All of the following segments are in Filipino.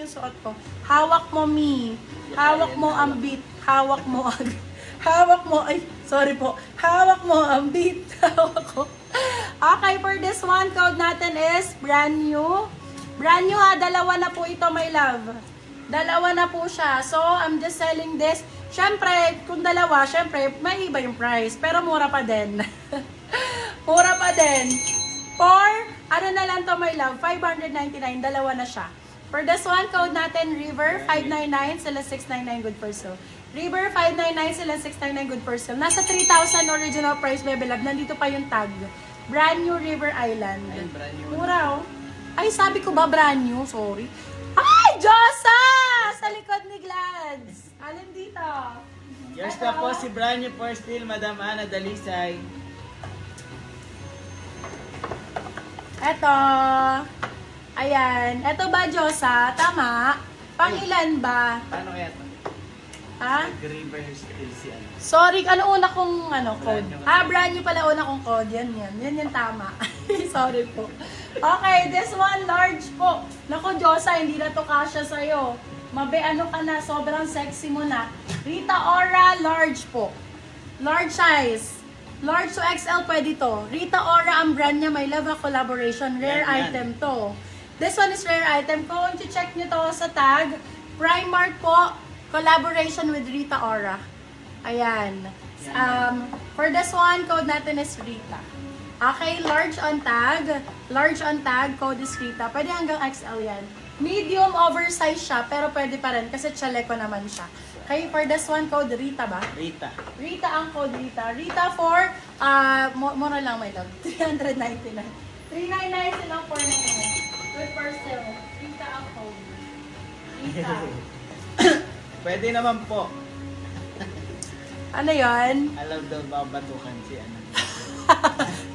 yung suot ko. Hawak mo, me. Hawak mo ang beat. Hawak mo ang... Hawak mo, ay, sorry po. Hawak mo ang beat. Hawak ko. Okay, for this one, code natin is brand new. Brand new ha, dalawa na po ito, my love. Dalawa na po siya. So, I'm just selling this. Syempre, kung dalawa, syempre, may iba yung price. Pero mura pa din. Mura pa din. For, ano na lang to, my love, 599, dalawa na siya. For this one, code natin, River, 599, sila 699, good for sale. River, 599, sila 699, good for sale. Nasa 3,000 original price, Bebe Love. Nandito pa yung tag. Brand new River Island. Ayun, brand new. Mura, oh. Ay, sabi ko ba brand new? Sorry. Ay, Josa! Sa likod ni Glads. Alin dito? Yours na po si brand new for steel, Madam Ana Dalisay. Eto. Ayan. Eto ba, Josa? Tama? Pangilan ba? Paano kaya ito? Ha? River steel si ano? Sorry, ano una kong code? Brand new. Brand new pala una kong code. Yan. Yan yung tama. Sorry po. Okay, this one, large po. Naku, Josa, hindi na to kasha sa'yo. Mabe, ano ka na, sobrang sexy mo na. Rita Ora, large po. Large size. Large to XL pwede to. Rita Ora ang brand niya, may love a collaboration. Rare Yan. item to. This one is rare item. Kung check nyo to sa tag, Primark po, collaboration with Rita Ora. Ayan. For this one, code natin is Rita. Okay, large on tag. Large on tag, code is Rita. Pwede hanggang XL yan. Medium oversize siya, pero pwede pa rin kasi chaleco naman siya. Okay, for this one, code Rita ba? Rita. Rita ang code Rita. Rita for, mura lang my love. 399. 399 silang for na yun. Good for sale. Rita ang code. Rita. Pwede naman po. Ano yon? Alam daw babatukan si ano.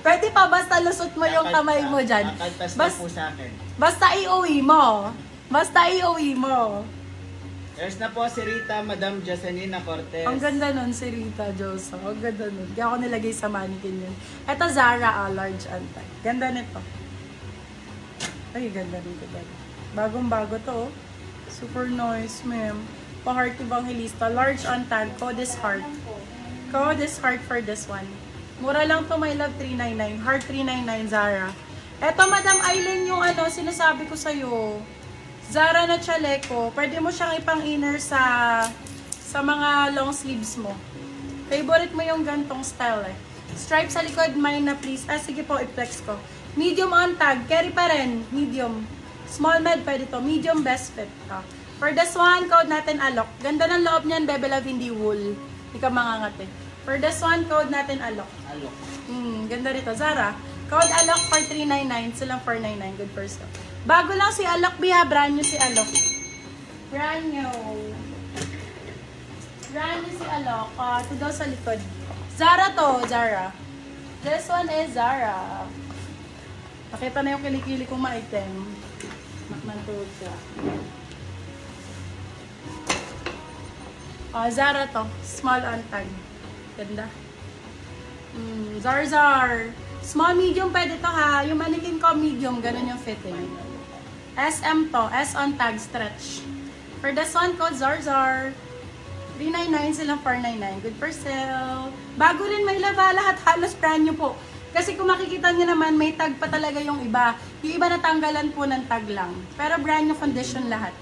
Pwede pa basta lusot mo yung kamay mo dyan. Kakaltas na po sa akin. Basta iuwi mo. Basta iuwi mo. Yours na po si Rita, Madam Jocelyn Cortez. Ang ganda nun si Rita Josa. Ang ganda nun. Di ako nilagay sa mannequin yun. Ito Zara, large antay. Ganda nito. Ay, ganda nito. Bagong-bago to. Super nice, ma'am. Pa-heart evangelista. Large on tag. Code is heart. Code is heart for this one. Mura lang to, my love, 399. Heart 399, Zara. Eto, Madam Aileen, yung sinasabi ko sa'yo. Zara na chaleco. Pwede mo siyang ipang-inner sa mga long sleeves mo. Favorite mo yung gantong style eh. Stripe sa likod, mine na please. Sige po, i-flex ko. Medium on tag. Carry pa rin. Medium. Small med, pwede to. Medium best fit. For this one, code natin alok. Ganda ng loob niyan, Bebe Love, hindi wool. Hindi ka mangangati. For this one, code natin alok. Alok. Ganda rito. Zara. Code alok for 399. Silang 499. Good for sale. Bago lang si Alok, Biha. Brand new si Alok. Brand new. Brand new si Alok. Ito daw sa likod. Zara to. Zara. This one is Zara. Pakita na yung kilikili kong maitem. Naknantulog siya. Zara to. Small on tag. Ganda. Zar. Small, medium pwede to ha. Yung mannequin ko, medium. Ganun yung fitting. SM to. S on tag, stretch. For this one, code Zar. 399 silang 499. Good for sale. Bago rin may lava. Lahat halos brand new po. Kasi kung makikita nyo naman, may tag pa talaga yung iba. Yung iba natanggalan po ng tag lang. Pero brand new condition lahat.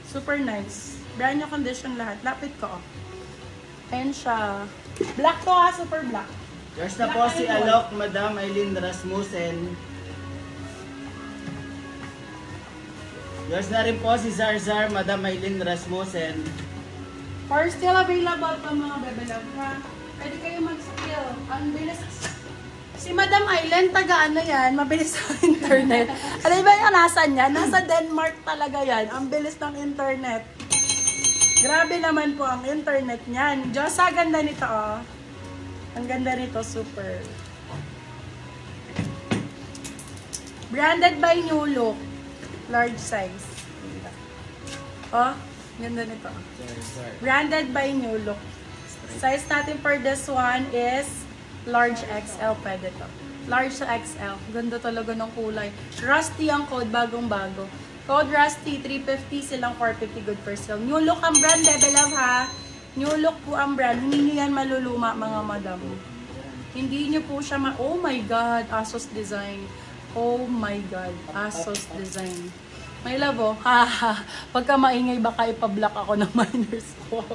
Super nice. Brand new condition lahat. Lapit ko. Ayan siya. Black to ha. Super black. Yours na po si Alok, Madam Aileen Rasmussen. Yours na rin po si Zarzar, Madam Aileen Rasmussen. For still available pa mga Bebe Love ha. Pwede kayo mag-skill. Ang bilis. Si Madam Aileen, taga ano yan, mabilis sa internet. Alam ba yung nasan yan? Nasa Denmark talaga yan. Ang bilis ng internet. Grabe naman po ang internet niyan. Diyosa, ganda nito oh. Ang ganda nito, super. Branded by New Look. Large size. Oh, ganda nito. Zarzar. Branded by New Look. Size natin for this one is large XL, pwede to. Large to XL. Ganda talaga ng kulay. Rusty ang code, bagong-bago. Code Rusty, 350 silang 450 good for sale. New look ang brand, bebe love ha. New look po ang brand. Hindi nyo yan maluluma mga madam. Hindi nyo po siya oh my God, Asos Design. Oh my God, Asos Design. May love oh. Haha. Pagka maingay baka ipablock ako ng minors ko.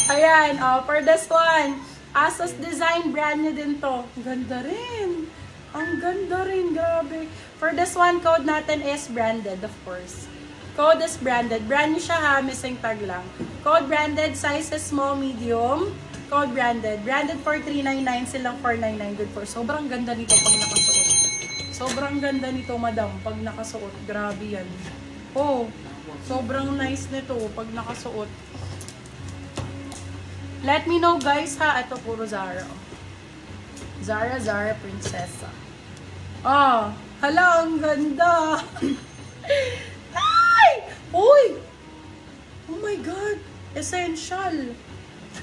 Ayan, for this one. Asos Design, brand nyo din to. Ganda rin. Ang ganda rin, grabe. For this one, code natin is branded, of course. Code is branded. Brand nyo siya ha, missing tag lang. Code branded, size is small, medium. Code branded. Branded for 399, silang 499. Good for. Sobrang ganda nito pag nakasuot. Sobrang ganda nito, madam, pag nakasuot. Grabe yan. Oh, sobrang nice nito pag nakasuot. Let me know guys ha, ito puro Zara. Zara Prinsesa. Ah, hala, ang ganda. Ay! Uy! Oh my God! Essential.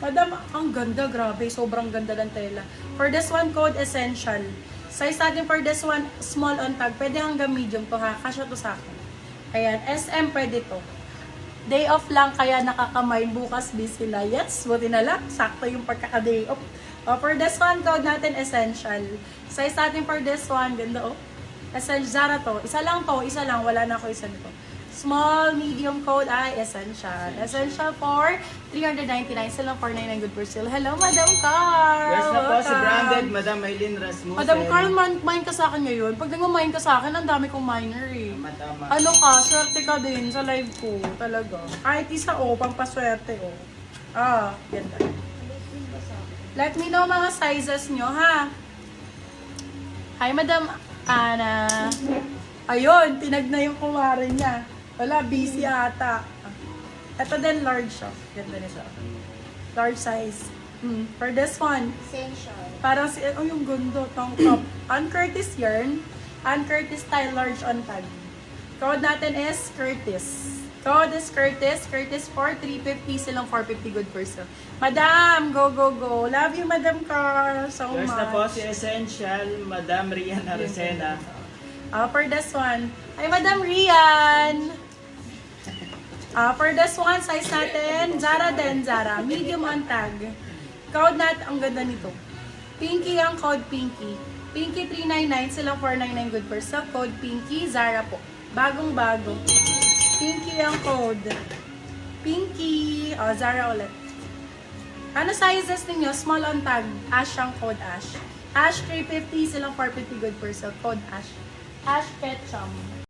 Madam, ang ganda, grabe. Sobrang ganda ng tela. For this one, code essential. Size natin for this one, small on tag. Pwede hanggang medium to ha. Kasya to sa akin. Ayan, SM pwede to. Day off lang, kaya nakakamay. Bukas busy na. Yes, buti na lang. Sakto yung pagkaka-day off. For this one, code natin essential. Size natin for this one, ganda oh. Essential, Zara to. Isa lang to, isa lang. Wala na ako isa nito. Small, medium code ay essential. Essential for 399. Silang 499 good for sale. Hello, Madam Carl! Yes na po si Welcome. branded, Madam Maylin Rasmussen. Madam Carl, mine ka sa akin ngayon. Pag nag-mine ka sa akin, ang dami kong minor eh. Tama. Ano ka, swerte ka din sa live ko. Talaga. Kahit isa pampaswerte oh. Ah, ganda. Let me know mga sizes nyo, ha? Hi, Madam Ana. Ayun, tinag na yung kumare niya. Wala, busy ata. Ito din, large siya. Ganda na siya. Large size. For this one, Essential. parang si, oh, yung gundo, tong top. Ann Curtis yarn. Ann Curtis style, large on tag. Code natin is Curtis. Code is Curtis. Curtis for 350, silang 450 good for sale. Madam, go, go, go. Love you, Madam Carl, so Yes much. na po si Essential, Madam Rian Aracena. For this one, ay Madam Rian. For this one, size natin, Zara din, Zara. Medium on tag. Code natin, ang ganda nito. Pinky ang code Pinky. Pinky 399, silang 499 good for sale. Code Pinky, Zara po. Bagong-bago. Pinky ang code. Pinky. Zara ulit. Ano sizes ninyo? Small on tag. Ash ang code Ash. Ash 350, silang 450 good for sale. Code Ash. Ash Ketchum.